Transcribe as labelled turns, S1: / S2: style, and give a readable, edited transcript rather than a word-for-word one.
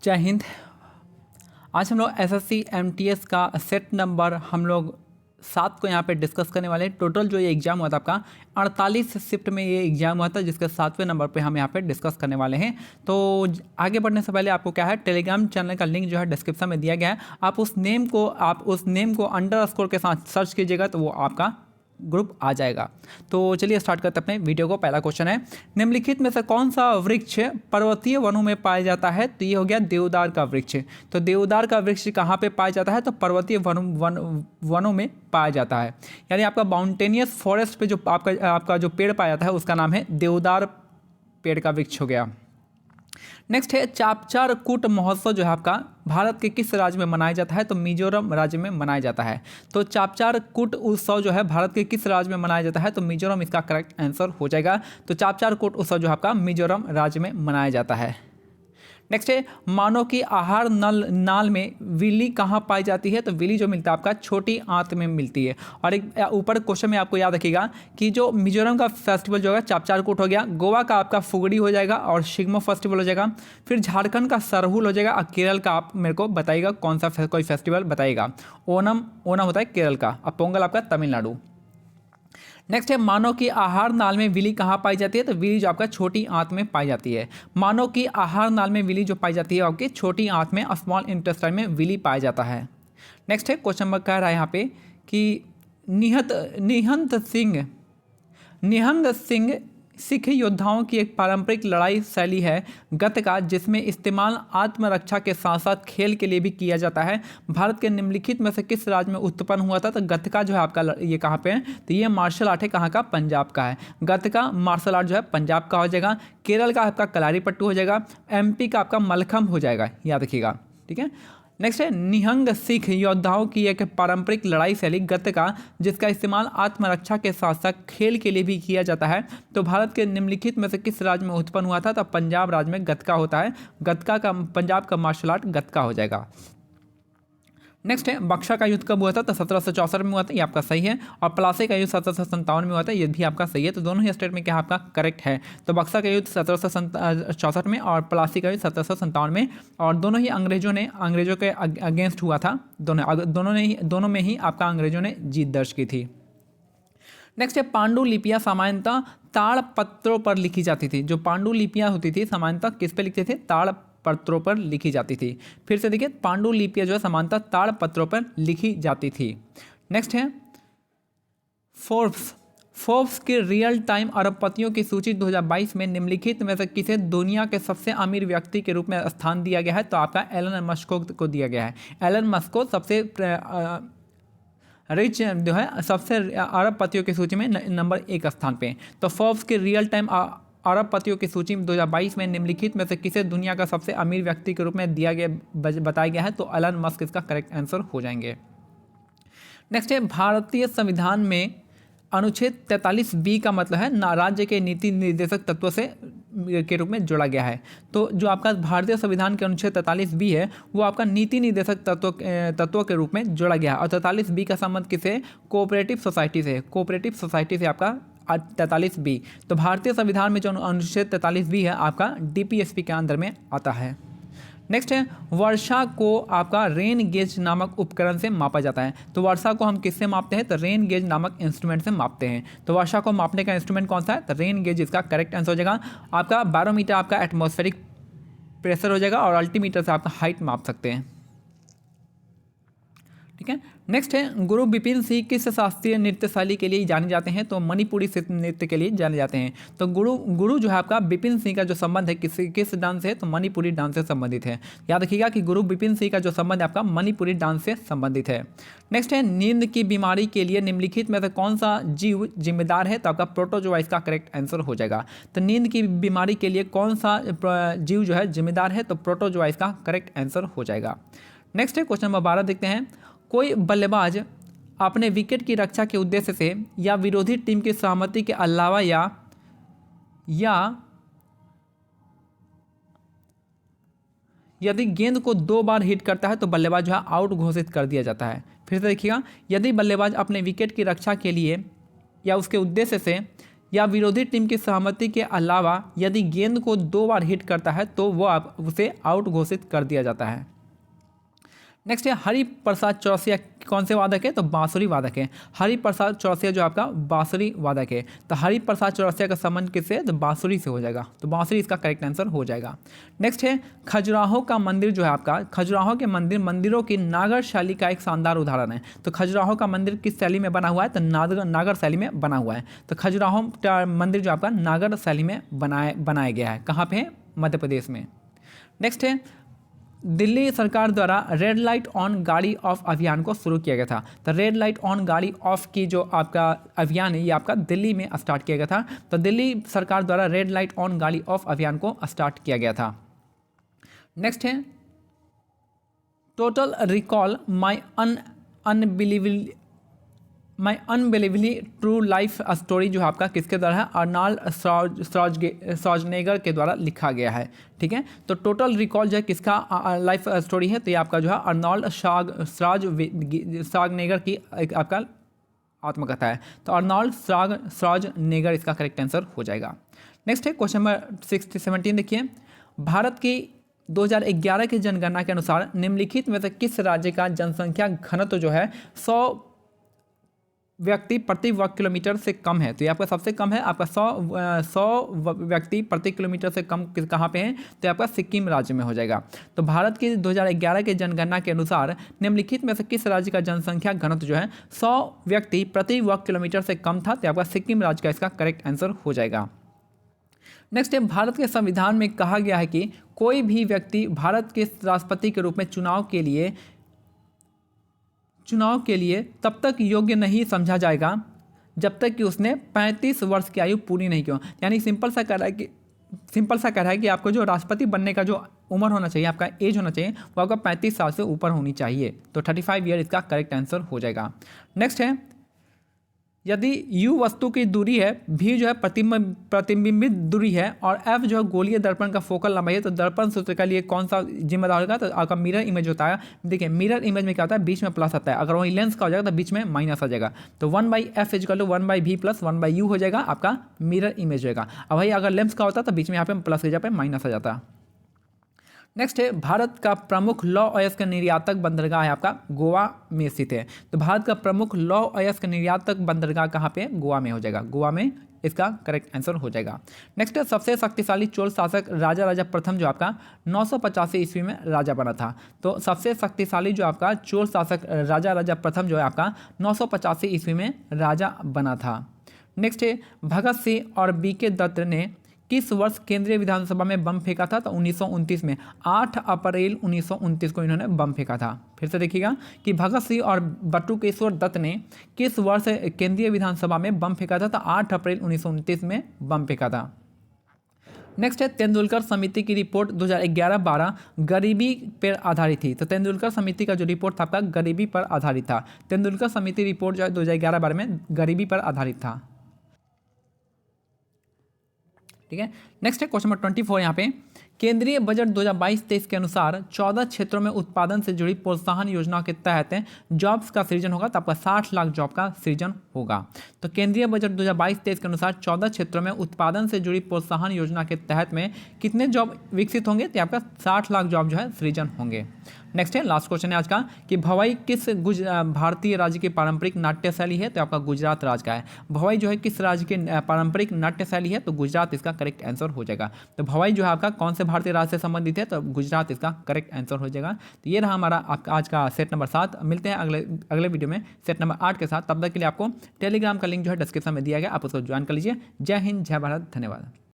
S1: जय हिंद। आज हम लोग एसएससी एमटीएस का सेट नंबर हम लोग 7 को यहाँ पे डिस्कस करने वाले हैं। टोटल जो ये एग्जाम हुआ था आपका 48 शिफ्ट में ये एग्जाम हुआ था, जिसके 7वें नंबर पे हम यहाँ पे डिस्कस करने वाले हैं। तो आगे बढ़ने से पहले आपको क्या है, टेलीग्राम चैनल का लिंक जो है डिस्क्रिप्शन में दिया गया है। आप उस नेम को अंडरस्कोर के साथ सर्च कीजिएगा तो वो आपका ग्रुप आ जाएगा। तो चलिए स्टार्ट करते हैं अपने वीडियो को। पहला क्वेश्चन है, निम्नलिखित में से कौन सा वृक्ष पर्वतीय वनों में पाया जाता है? तो ये हो गया देवदार का वृक्ष। तो देवदार का वृक्ष कहाँ पे पाया जाता है? तो पर्वतीय वनों में पाया जाता है। यानी आपका माउंटेनियस फॉरेस्ट पे जो आपका जो पेड़ पाया जाता है उसका नाम है देवदार पेड़ का वृक्ष हो गया। नेक्स्ट है, चापचार कूट महोत्सव जो है आपका भारत के किस राज्य में मनाया जाता है? तो मिजोरम राज्य में मनाया जाता है। तो चापचार कूट उत्सव जो है भारत के किस राज्य में मनाया जाता है? तो मिजोरम इसका करेक्ट आंसर हो जाएगा। तो चापचार कूट उत्सव जो है आपका मिजोरम राज्य में मनाया जाता है। नेक्स्ट है, मानव की आहार नाल में विली कहाँ पाई जाती है? तो विली जो मिलता है आपका छोटी आंत में मिलती है। और एक ऊपर क्वेश्चन में आपको याद रखिएगा कि जो मिजोरम का फेस्टिवल जो है चापचार कूट हो गया, गोवा का आपका फुगड़ी हो जाएगा और शिग्मो फेस्टिवल हो जाएगा, फिर झारखंड का सरहुल हो जाएगा और केरल का आप मेरे को बताइएगा कौन सा कोई फेस्टिवल बताइएगा। ओनम होता है केरल का और पोंगल आपका तमिलनाडु। नेक्स्ट है, मानव की आहार नाल में विली कहाँ पाई जाती है? तो विली जो आपका छोटी आंत में पाई जाती है। मानव की आहार नाल में विली जो पाई जाती है आपकी छोटी आंत में, स्मॉल इंटेस्टाइन में विली पाया जाता है। नेक्स्ट है, क्वेश्चन नंबर कह रहा है यहाँ पे कि निहंग सिंह सिख योद्धाओं की एक पारंपरिक लड़ाई शैली है गतका, जिसमें इस्तेमाल आत्मरक्षा के साथ साथ खेल के लिए भी किया जाता है। भारत के निम्नलिखित में से किस राज्य में उत्पन्न हुआ था? तो गतका जो है आपका ये कहाँ पे है? तो ये मार्शल आर्ट है कहाँ का? पंजाब का है। गतका मार्शल आर्ट जो है पंजाब का हो जाएगा। केरल का आपका कलारीपट्टू हो जाएगा। एमपी का आपका मलखम हो जाएगा, याद रखिएगा, ठीक है। नेक्स्ट है, निहंग सिख योद्धाओं की एक पारंपरिक लड़ाई शैली गतका, जिसका इस्तेमाल आत्मरक्षा के साथ साथ खेल के लिए भी किया जाता है। तो भारत के निम्नलिखित में से किस राज्य में उत्पन्न हुआ था? तो पंजाब राज्य में गतका होता है। गतका का पंजाब का मार्शल आर्ट गतका हो जाएगा। नेक्स्ट है, बक्सर का युद्ध कब हुआ था? तो 1764 में हुआ था, ये आपका सही है। और प्लासी का युद्ध 1757 में हुआ था, ये भी आपका सही है। तो दोनों ही स्टेट में क्या आपका करेक्ट है। तो बक्सर का युद्ध 1764 में और प्लासी का युद्ध 1757 में, और दोनों ही अंग्रेजों के अगेंस्ट हुआ था। दोनों में ही आपका अंग्रेजों ने जीत दर्ज की थी। नेक्स्ट है, पांडुलिपियाँ सामान्यतः ताड़पत्रों पर लिखी जाती थी। जो पांडुलिपियाँ होती थी सामान्यतः किस पे लिखते थे? ताड़पत्रों पर लिखी जाती थी। फिर से देखिए, पांडुलिपियाँ जो है सामान्यतः ताड़पत्रों पर लिखी जाती थी। नेक्स्ट है, फोर्ब्स की रियल टाइम अरबपतियों की सूची 2022 में निम्नलिखित में से किसे दुनिया के सबसे अमीर व्यक्ति के रूप में स्थान दिया गया है? तो आपका एलन मस्क को दिया गया है। एलन मस्क को सबसे रिच जो है सबसे अरबपतियों की सूची में नंबर 1 स्थान पे। तो फोर्ब्स की रियल टाइम अरबपतियों की सूची 2022 में निम्नलिखित में से किसे दुनिया का सबसे अमीर व्यक्ति के रूप में बताया गया है? तो एलन मस्क इसका करेक्ट आंसर हो जाएंगे। नेक्स्ट है, भारतीय संविधान में अनुच्छेद 43B का मतलब है राज्य के नीति निर्देशक तत्व से के रूप में जोड़ा गया है। तो जो आपका भारतीय संविधान के अनुच्छेद 43B है वो आपका नीति निर्देशक तत्वों के रूप में जोड़ा गया है। और 43B का संबंध किसे? कोऑपरेटिव सोसाइटी से। कोऑपरेटिव सोसाइटी से आपका 43B। तो भारतीय संविधान में जो अनुच्छेद 43B है आपका DPSP के अंदर में आता है। नेक्स्ट है, वर्षा को आपका रेन गेज नामक उपकरण से मापा जाता है। तो वर्षा को हम किससे मापते हैं? तो रेन गेज नामक इंस्ट्रूमेंट से मापते हैं। तो वर्षा को मापने का इंस्ट्रूमेंट कौन सा है? तो रेन गेज इसका करेक्ट आंसर हो जाएगा। आपका बैरोमीटर आपका एटमॉस्फेरिक प्रेशर हो जाएगा और अल्टीमीटर से आपका हाइट माप सकते हैं, ठीक है। नेक्स्ट है, गुरु विपिन सिंह किस शास्त्रीय नृत्य शैली के लिए जाने जाते हैं? तो मणिपुरी नृत्य के लिए जाने जाते हैं। तो गुरु जो है आपका विपिन सिंह का जो संबंध है किस डांस से? तो मणिपुरी डांस से संबंधित है। याद रखिएगा कि गुरु विपिन सिंह का जो संबंध है आपका मणिपुरी डांस से संबंधित है। नेक्स्ट है, नींद की बीमारी के लिए निम्नलिखित में से कौन सा जीव जिम्मेदार है? तो आपका प्रोटोजोआ इसका करेक्ट आंसर हो जाएगा। तो नींद की बीमारी के लिए कौन सा जीव जो है जिम्मेदार है? तो प्रोटोजोआ इसका करेक्ट आंसर हो जाएगा। नेक्स्ट है, क्वेश्चन नंबर 12 देखते हैं। कोई बल्लेबाज अपने विकेट की रक्षा के उद्देश्य से या विरोधी टीम की सहमति के अलावा या यदि गेंद को 2 बार हिट करता है तो बल्लेबाज जो है आउट घोषित कर दिया जाता है। फिर से देखिएगा, यदि बल्लेबाज अपने विकेट की रक्षा के लिए या उसके उद्देश्य से या विरोधी टीम की सहमति के अलावा यदि गेंद को 2 बार हिट करता है तो वो आप उसे आउट घोषित कर दिया जाता है। नेक्स्ट है हरिप्रसाद चौरसिया कौन से वादक है? तो बांसुरी वादक है। हरिप्रसाद चौरसिया जो आपका बांसुरी वादक है। तो हरिप्रसाद चौरसिया का संबंध किससे? तो बांसुरी से हो जाएगा। तो बांसुरी इसका करेक्ट आंसर हो जाएगा। नेक्स्ट है खजुराहो का मंदिर जो है आपका, खजुराहो के मंदिरों की नागर शैली का एक शानदार उदाहरण है। तो खजुराहो का मंदिर किस शैली में बना हुआ है? तो नागर शैली में बना हुआ है। तो खजुराहो का मंदिर जो आपका नागर शैली में बनाया गया है। कहाँ पे है? मध्य प्रदेश में। नेक्स्ट है दिल्ली सरकार द्वारा रेड लाइट ऑन गाड़ी ऑफ अभियान को शुरू किया गया था। तो रेड लाइट ऑन गाड़ी ऑफ की जो आपका अभियान है ये आपका दिल्ली में स्टार्ट किया गया था। तो दिल्ली सरकार द्वारा रेड लाइट ऑन गाड़ी ऑफ अभियान को स्टार्ट किया गया था। नेक्स्ट है टोटल रिकॉल माई अनबिलीवली ट्रू लाइफ स्टोरी जो आपका किसके द्वारा है? अर्नोल्ड श्वार्ज़नेगर के द्वारा लिखा गया है। ठीक है, तो टोटल रिकॉल जो है किसका लाइफ स्टोरी है? तो ये आपका जो है अर्नोल्ड श्वार्ज़नेगर की एक आपका आत्मकथा है। तो अर्नोल्ड श्वार्ज़नेगर इसका करेक्ट आंसर हो जाएगा। नेक्स्ट है क्वेश्चन नंबर 17 देखिए, भारत की 2011 की जनगणना के अनुसार निम्नलिखित में से किस राज्य का जनसंख्या घनत्व जो है 100 व्यक्ति प्रति वर्ग किलोमीटर से कम है? तो ये आपका सबसे कम है आपका 100 व्यक्ति प्रति किलोमीटर से कम कहाँ पे है? तो आपका सिक्किम राज्य में हो जाएगा। तो भारत की 2011 के जनगणना के अनुसार निम्नलिखित में से किस राज्य का जनसंख्या घनत्व जो है 100 व्यक्ति प्रति वर्ग किलोमीटर से कम था? तो आपका सिक्किम राज्य का इसका करेक्ट आंसर हो जाएगा। नेक्स्ट है भारत के संविधान में कहा गया है कि कोई भी व्यक्ति भारत के राष्ट्रपति के रूप में चुनाव के लिए तब तक योग्य नहीं समझा जाएगा जब तक कि उसने 35 वर्ष की आयु पूरी नहीं की हो। यानी सिंपल सा कह रहा है कि आपको जो राष्ट्रपति बनने का जो उम्र होना चाहिए, आपका एज होना चाहिए, वो आपका 35 साल से ऊपर होनी चाहिए। तो 35 ईयर इसका करेक्ट आंसर हो जाएगा। नेक्स्ट है यदि u वस्तु की दूरी है, v जो है प्रतिबिंबित दूरी है और f जो है गोलीय दर्पण का फोकल लंबाई है, तो दर्पण सूत्र के लिए कौन सा जिम्मेदार होगा? तो आपका मिरर इमेज होता है। देखिए मिरर इमेज में क्या होता है? बीच में प्लस आता है। अगर वही लेंस का हो जाएगा तो बीच में माइनस आ जाएगा। तो 1/f equal to 1/v plus 1/u हो जाएगा, आपका मिरर इमेज होगा। अब भाई अगर लेंस का होता तो बीच में यहाँ पे प्लस के जगह पे माइनस आ जाता। नेक्स्ट है भारत का प्रमुख लौह अयस्क निर्यातक बंदरगाह है आपका गोवा में स्थित है। तो भारत का प्रमुख लौह अयस्क निर्यातक बंदरगाह कहाँ पे? गोवा में हो जाएगा। गोवा में इसका करेक्ट आंसर हो जाएगा। नेक्स्ट है सबसे शक्तिशाली चोल शासक राजा प्रथम जो आपका 985 ईस्वी में राजा बना था। तो सबसे शक्तिशाली जो आपका चोल शासक राजा प्रथम जो है आपका 985 ईस्वी में राजा बना था। नेक्स्ट है भगत सिंह और बीके दत्त ने किस वर्ष केंद्रीय विधानसभा में बम फेंका था? तो 1929 में 8 अप्रैल 1929 को इन्होंने बम फेंका था। फिर से देखिएगा कि भगत सिंह और बटुकेश्वर दत्त ने किस वर्ष केंद्रीय विधानसभा में बम फेंका था? तो 8 अप्रैल 1929 में बम फेंका था। नेक्स्ट है तेंदुलकर समिति की रिपोर्ट 2011-12 गरीबी पर आधारित थी। तो तेंदुलकर समिति का जो रिपोर्ट था आपका गरीबी पर आधारित था। तेंदुलकर समिति रिपोर्ट जो है 2011-12 में गरीबी पर आधारित था। ठीक है, नेक्स्ट है क्वेश्चन नंबर 24 यहाँ पे केंद्रीय बजट 2022-23 के अनुसार 14 क्षेत्रों में उत्पादन से जुड़ी प्रोत्साहन योजना के तहत जॉब्स का सृजन होगा। तो आपका 60 लाख जॉब का सृजन होगा। तो केंद्रीय बजट 2022-23 के अनुसार 14 क्षेत्रों में उत्पादन से जुड़ी प्रोत्साहन योजना के तहत में कितने जॉब विकसित होंगे? तो आपका 60 लाख जॉब जो है सृजन होंगे। नेक्स्ट है लास्ट क्वेश्चन है आज का कि भवाई किस भारतीय राज्य की पारंपरिक नाट्य शैली है? तो आपका गुजरात राज्य का है। भवाई जो है किस राज्य की पारंपरिक नाट्य शैली है? तो गुजरात इसका करेक्ट आंसर हो जाएगा। तो भवाई जो है आपका कौन से भारतीय राज्य से संबंधित है? तो गुजरात इसका करेक्ट आंसर हो जाएगा। तो ये रहा हमारा आज का सेट नंबर 7। मिलते हैं अगले वीडियो में सेट नंबर 8 के साथ। तब तक के लिए आपको टेलीग्राम का लिंक जो है डिस्क्रिप्शन में दिया गया, आप उसको ज्वाइन कर लीजिए। जय हिंद, जय भारत, धन्यवाद।